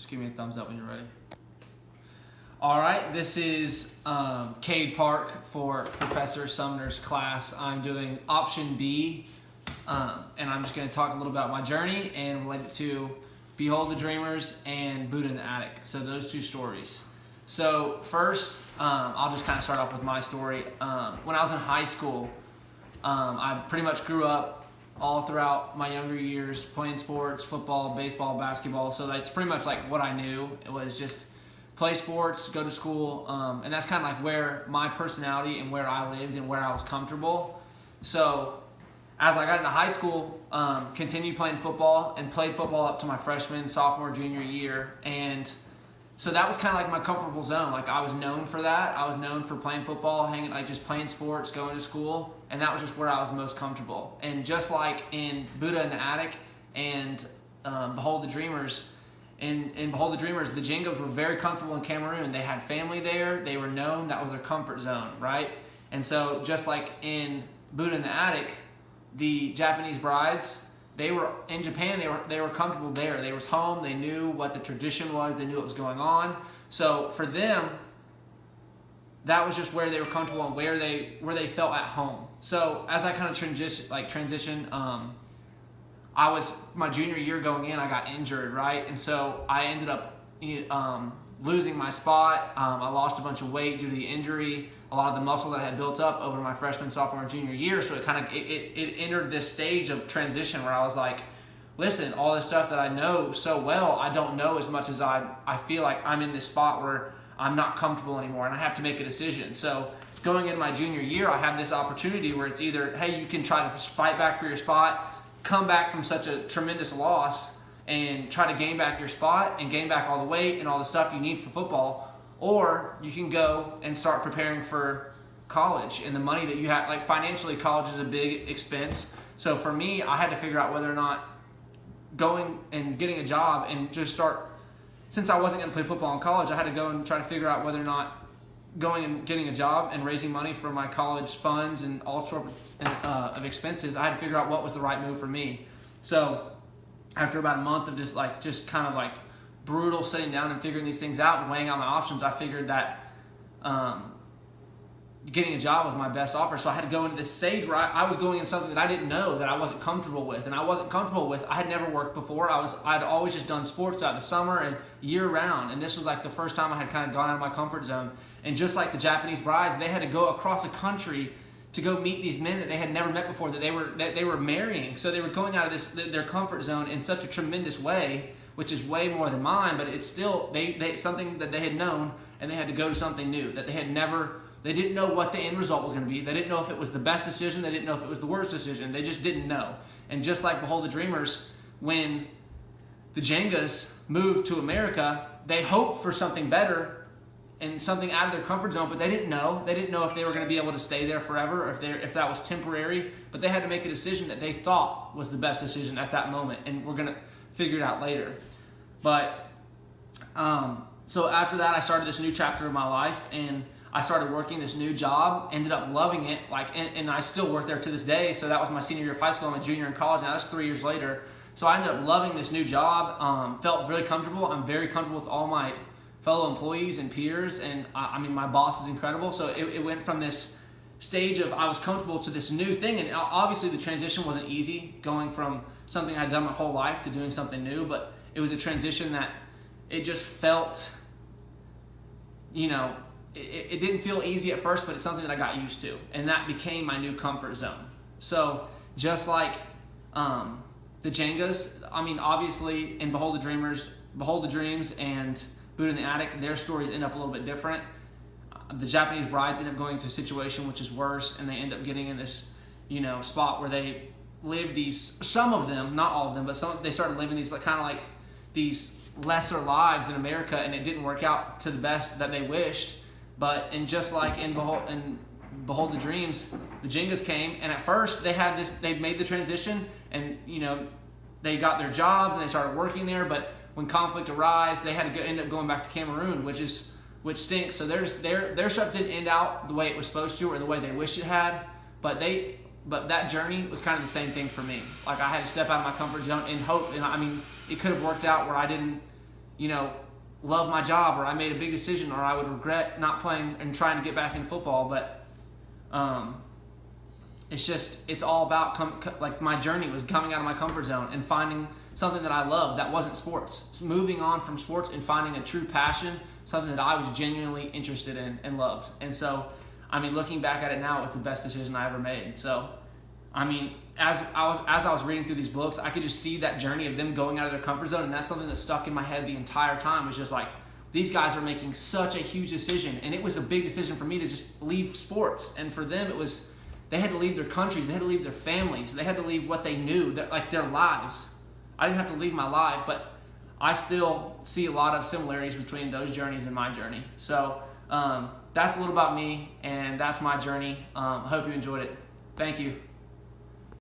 Just give me a thumbs up when you're ready. All right, this is Cade Park for Professor Sumner's class. I'm doing option B, and I'm just going to talk a little about my journey and relate it to Behold the Dreamers and Buddha in the Attic. So those two stories. So first, I'll just kind of start off with my story. When I was in high school, I pretty much grew up all throughout my younger years playing sports, football, baseball, basketball. So that's pretty much like what I knew. It was just play sports, go to school, and that's kind of like where my personality and where I lived and where I was comfortable. So as I got into high school, continued playing football and played football up to my freshman, sophomore, junior year. And so that was kind of like my comfortable zone. Like I was known for that. I was known for playing football, hanging, like just playing sports, going to school. And that was just where I was most comfortable. And just like in Buddha in the Attic and Behold the Dreamers, in Behold the Dreamers, the Jingos were very comfortable in Cameroon. They had family there. They were known. That was their comfort zone, right? And so just like in Buddha in the Attic, the Japanese brides, they were in Japan. They were comfortable there. They was home. They knew what the tradition was. They knew what was going on. So for them, that was just where they were comfortable and where they felt at home. So as I kind of transition, I was my junior year going in. I got injured, right, and so I ended up losing my spot. I lost a bunch of weight due to the injury. A lot of the muscle that I had built up over my freshman, sophomore, junior year. So it entered this stage of transition where I was like, listen, all this stuff that I know so well, I don't know as much as I feel like I'm in this spot where I'm not comfortable anymore and I have to make a decision. So going into my junior year, I have this opportunity where it's either, hey, you can try to fight back for your spot, come back from such a tremendous loss and try to gain back your spot and gain back all the weight and all the stuff you need for football, or you can go and start preparing for college and the money that you have. Like financially, college is a big expense. So for me, I had to figure out whether or not going and getting a job and just start, since I wasn't going to play football in college, I had to go and try to figure out whether or not going and getting a job and raising money for my college funds and all sorts of expenses. I had to figure out what was the right move for me. So after about a month of just kind of brutal sitting down and figuring these things out and weighing out my options, I figured that getting a job was my best offer. So I had to go into this stage where I was going into something that I didn't know, that I wasn't comfortable with. And I wasn't comfortable with, I had never worked before. I'd always just done sports throughout the summer and year round. And this was like the first time I had kind of gone out of my comfort zone. And just like the Japanese brides, they had to go across a country to go meet these men that they had never met before, that they were marrying. So they were going out of their comfort zone in such a tremendous way, which is way more than mine, but it's still they something that they had known, and they had to go to something new that they didn't know what the end result was going to be. They didn't know if it was the best decision. They didn't know if it was the worst decision. They just didn't know. And just like Behold the Dreamers, when the Jengas moved to America, they hoped for something better and something out of their comfort zone, but they didn't know. They didn't know if they were going to be able to stay there forever or if that was temporary. But they had to make a decision that they thought was the best decision at that moment, and we're going to figure it out later. But so after that, I started this new chapter of my life, and I started working this new job, ended up loving it, and I still work there to this day. So that was my senior year of high school. I'm a junior in college now. That's 3 years later. So I ended up loving this new job, felt really comfortable. I'm very comfortable with all my fellow employees and peers, and I mean, my boss is incredible. So it went from this stage of I was comfortable to this new thing, and obviously the transition wasn't easy, going from something I'd done my whole life to doing something new, but it was a transition that it just felt, it didn't feel easy at first, but it's something that I got used to, and that became my new comfort zone. So just like the Jengas, I mean, obviously in Behold the Dreams and Buddha in the Attic, their stories end up a little bit different. The Japanese brides end up going into a situation which is worse, and they end up getting in this, spot where they live some of them, not all of them, but they started living these these lesser lives in America, and it didn't work out to the best that they wished. And just like in Behold the Dreams, the Jengas came, and at first they made the transition, and they got their jobs and they started working there, but when conflict arose, they had to end up going back to Cameroon, which stinks. So their stuff didn't end out the way it was supposed to or the way they wished it had, but that journey was kind of the same thing for me. Like I had to step out of my comfort zone and hope, and I mean, it could have worked out where I didn't love my job, or I made a big decision, or I would regret not playing and trying to get back in football. But it's all about like my journey was coming out of my comfort zone and finding something that I loved that wasn't sports. It's moving on from sports and finding a true passion, something that I was genuinely interested in and loved. And so, looking back at it now, it was the best decision I ever made. So, as I was reading through these books, I could just see that journey of them going out of their comfort zone, and that's something that stuck in my head the entire time. Was just like, these guys are making such a huge decision, and it was a big decision for me to just leave sports. And for them, it was, they had to leave their countries, they had to leave their families, they had to leave what they knew, their lives. I didn't have to leave my life, but I still see a lot of similarities between those journeys and my journey. So that's a little about me, and that's my journey. I hope you enjoyed it. Thank you.